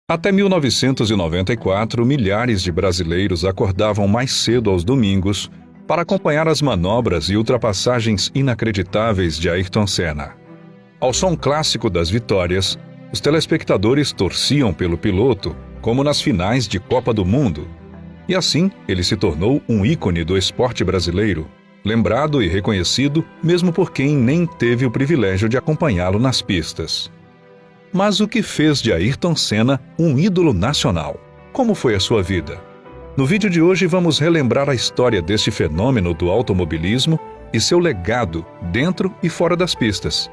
Até 1994, milhares de brasileiros acordavam mais cedo aos domingos para acompanhar as manobras e ultrapassagens inacreditáveis de Ayrton Senna. Ao som clássico das vitórias, os telespectadores torciam pelo piloto, como nas finais de Copa do Mundo. E assim, ele se tornou um ícone do esporte brasileiro, lembrado e reconhecido mesmo por quem nem teve o privilégio de acompanhá-lo nas pistas. Mas o que fez de Ayrton Senna um ídolo nacional? Como foi a sua vida? No vídeo de hoje vamos relembrar a história deste fenômeno do automobilismo e seu legado dentro e fora das pistas.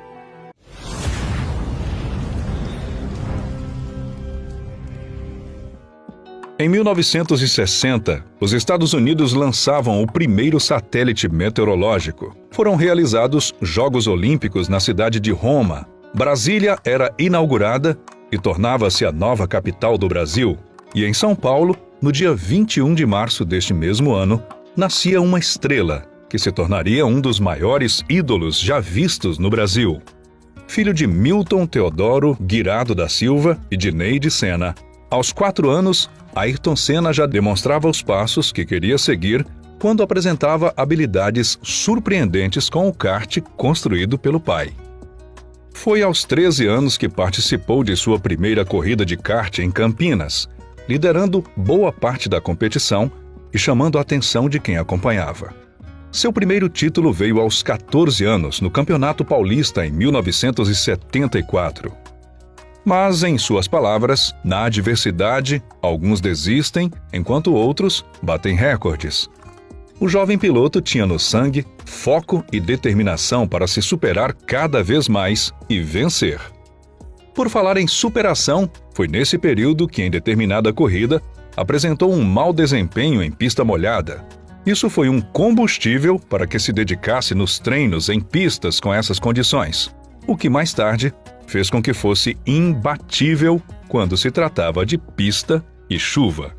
Em 1960, os Estados Unidos lançavam o primeiro satélite meteorológico. Foram realizados Jogos Olímpicos na cidade de Roma. Brasília era inaugurada e tornava-se a nova capital do Brasil. E em São Paulo, no dia 21 de março deste mesmo ano, nascia uma estrela, que se tornaria um dos maiores ídolos já vistos no Brasil. Filho de Milton Teodoro Guirado da Silva e de Neide Senna, aos 4 anos, Ayrton Senna já demonstrava os passos que queria seguir quando apresentava habilidades surpreendentes com o kart construído pelo pai. Foi aos 13 anos que participou de sua primeira corrida de kart em Campinas, liderando boa parte da competição e chamando a atenção de quem acompanhava. Seu primeiro título veio aos 14 anos no Campeonato Paulista em 1974. Mas, em suas palavras, na adversidade, alguns desistem, enquanto outros batem recordes. O jovem piloto tinha no sangue foco e determinação para se superar cada vez mais e vencer. Por falar em superação, foi nesse período que, em determinada corrida, apresentou um mau desempenho em pista molhada. Isso foi um combustível para que se dedicasse nos treinos em pistas com essas condições, o que mais tarde fez com que fosse imbatível quando se tratava de pista e chuva.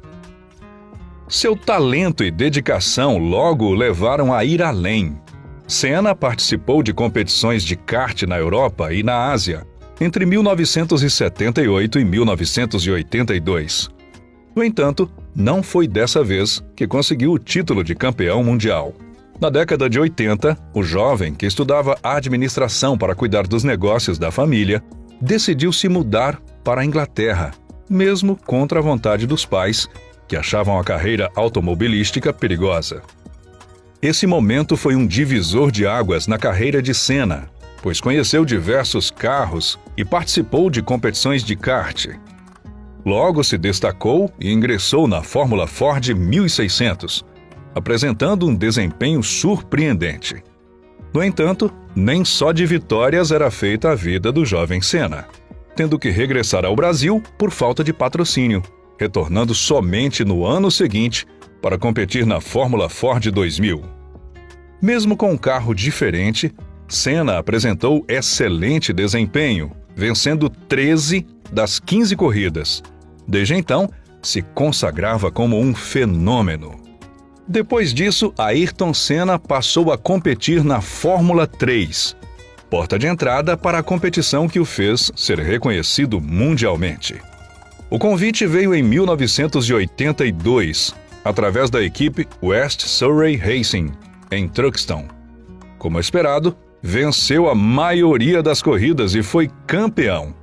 Seu talento e dedicação logo o levaram a ir além. Senna participou de competições de kart na Europa e na Ásia entre 1978 e 1982. No entanto, não foi dessa vez que conseguiu o título de campeão mundial. Na década de 80, o jovem, que estudava administração para cuidar dos negócios da família, decidiu se mudar para a Inglaterra, mesmo contra a vontade dos pais, que achavam a carreira automobilística perigosa. Esse momento foi um divisor de águas na carreira de Senna, pois conheceu diversos carros e participou de competições de kart. Logo se destacou e ingressou na Fórmula Ford 1600, apresentando um desempenho surpreendente. No entanto, nem só de vitórias era feita a vida do jovem Senna, tendo que regressar ao Brasil por falta de patrocínio, retornando somente no ano seguinte para competir na Fórmula Ford 2000. Mesmo com um carro diferente, Senna apresentou excelente desempenho, vencendo 13 das 15 corridas. Desde então, se consagrava como um fenômeno. Depois disso, Ayrton Senna passou a competir na Fórmula 3, porta de entrada para a competição que o fez ser reconhecido mundialmente. O convite veio em 1982, através da equipe West Surrey Racing, em Truxton. Como esperado, venceu a maioria das corridas e foi campeão.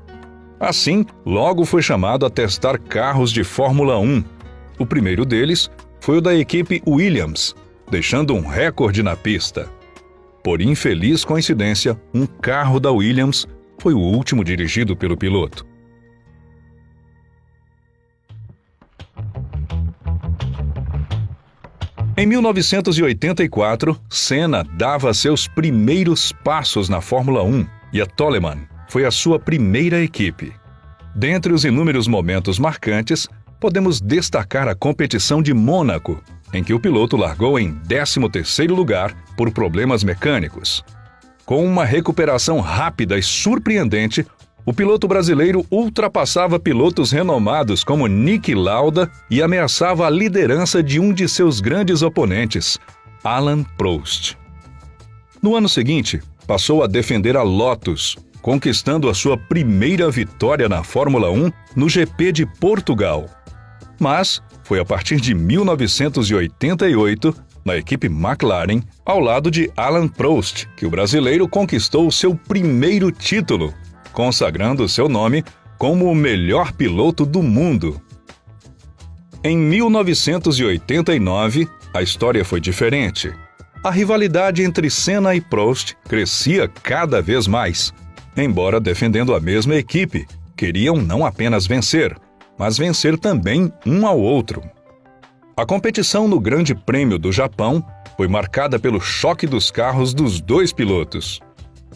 Assim, logo foi chamado a testar carros de Fórmula 1. O primeiro deles foi o da equipe Williams, deixando um recorde na pista. Por infeliz coincidência, um carro da Williams foi o último dirigido pelo piloto. Em 1984, Senna dava seus primeiros passos na Fórmula 1 e a Toleman foi a sua primeira equipe. Dentre os inúmeros momentos marcantes, podemos destacar a competição de Mônaco, em que o piloto largou em 13º lugar por problemas mecânicos. Com uma recuperação rápida e surpreendente, o piloto brasileiro ultrapassava pilotos renomados como Niki Lauda e ameaçava a liderança de um de seus grandes oponentes, Alain Prost. No ano seguinte, passou a defender a Lotus, conquistando a sua primeira vitória na Fórmula 1 no GP de Portugal. Mas foi a partir de 1988, na equipe McLaren, ao lado de Alain Prost, que o brasileiro conquistou seu primeiro título, consagrando seu nome como o melhor piloto do mundo. Em 1989, a história foi diferente. A rivalidade entre Senna e Prost crescia cada vez mais. Embora defendendo a mesma equipe, queriam não apenas vencer, mas vencer também um ao outro. A competição no Grande Prêmio do Japão foi marcada pelo choque dos carros dos dois pilotos.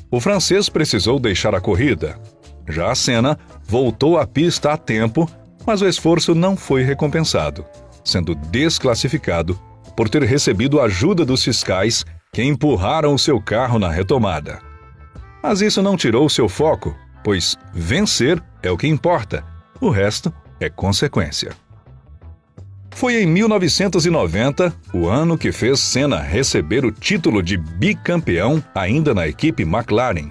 O francês precisou deixar a corrida. Já Senna voltou à pista a tempo, mas o esforço não foi recompensado, sendo desclassificado por ter recebido ajuda dos fiscais que empurraram o seu carro na retomada. Mas isso não tirou seu foco, pois vencer é o que importa, o resto é consequência. Foi em 1990, o ano que fez Senna receber o título de bicampeão ainda na equipe McLaren,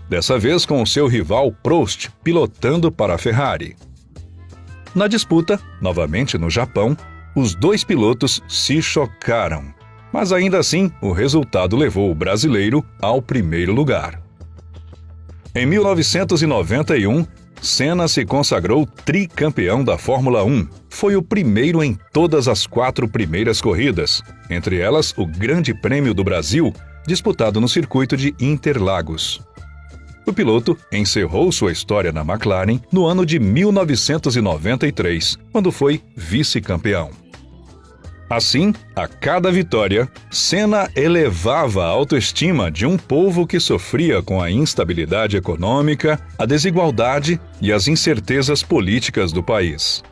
dessa vez com o seu rival Prost pilotando para a Ferrari. Na disputa, novamente no Japão, os dois pilotos se chocaram, mas ainda assim o resultado levou o brasileiro ao primeiro lugar. Em 1991, Senna se consagrou tricampeão da Fórmula 1. Foi o primeiro em todas as 4 primeiras corridas, entre elas o Grande Prêmio do Brasil, disputado no circuito de Interlagos. O piloto encerrou sua história na McLaren no ano de 1993, quando foi vice-campeão. Assim, a cada vitória, Senna elevava a autoestima de um povo que sofria com a instabilidade econômica, a desigualdade e as incertezas políticas do país.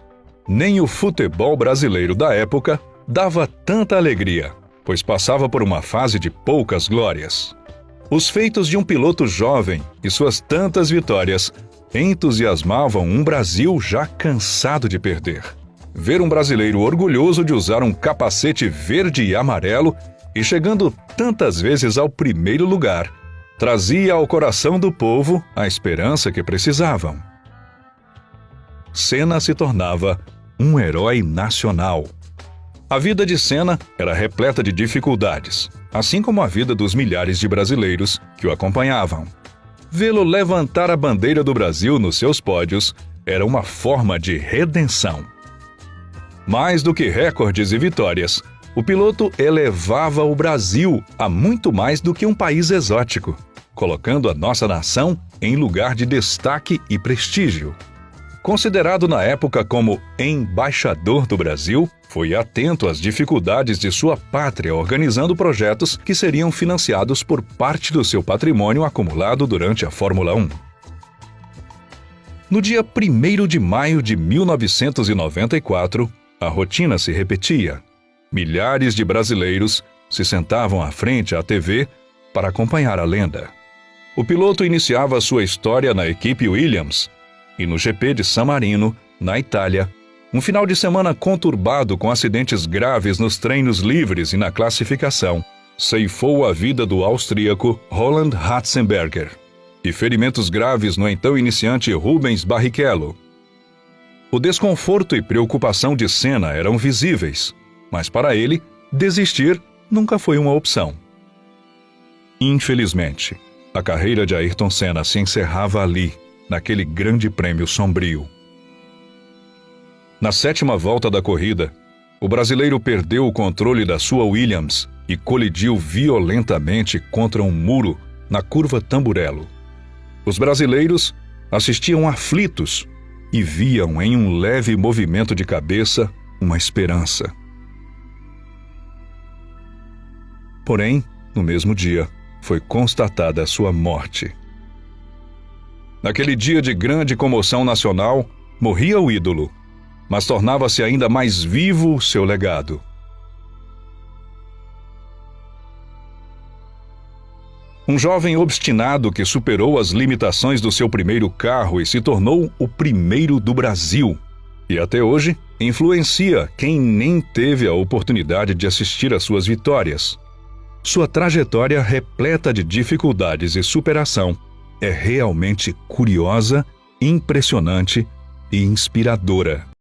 Nem o futebol brasileiro da época dava tanta alegria, pois passava por uma fase de poucas glórias. Os feitos de um piloto jovem e suas tantas vitórias entusiasmavam um Brasil já cansado de perder. Ver um brasileiro orgulhoso de usar um capacete verde e amarelo e chegando tantas vezes ao primeiro lugar, trazia ao coração do povo a esperança que precisavam. Senna se tornava um herói nacional. A vida de Senna era repleta de dificuldades, assim como a vida dos milhares de brasileiros que o acompanhavam. Vê-lo levantar a bandeira do Brasil nos seus pódios era uma forma de redenção. Mais do que recordes e vitórias, o piloto elevava o Brasil a muito mais do que um país exótico, colocando a nossa nação em lugar de destaque e prestígio. Considerado na época como embaixador do Brasil, foi atento às dificuldades de sua pátria, organizando projetos que seriam financiados por parte do seu patrimônio acumulado durante a Fórmula 1. No dia 1º de maio de 1994, a rotina se repetia. Milhares de brasileiros se sentavam à frente à TV para acompanhar a lenda. O piloto iniciava sua história na equipe Williams e no GP de San Marino, na Itália, um final de semana conturbado com acidentes graves nos treinos livres e na classificação, ceifou a vida do austríaco Roland Ratzenberger e ferimentos graves no então iniciante Rubens Barrichello. O desconforto e preocupação de Senna eram visíveis, mas para ele, desistir nunca foi uma opção. Infelizmente, a carreira de Ayrton Senna se encerrava ali, naquele grande prêmio sombrio. Na 7ª volta da corrida, o brasileiro perdeu o controle da sua Williams e colidiu violentamente contra um muro na curva Tamburello. Os brasileiros assistiam aflitos e viam em um leve movimento de cabeça uma esperança. Porém, no mesmo dia, foi constatada a sua morte. Naquele dia de grande comoção nacional, morria o ídolo, mas tornava-se ainda mais vivo o seu legado. Um jovem obstinado que superou as limitações do seu primeiro carro e se tornou o primeiro do Brasil. E até hoje, influencia quem nem teve a oportunidade de assistir às suas vitórias. Sua trajetória repleta de dificuldades e superação é realmente curiosa, impressionante e inspiradora.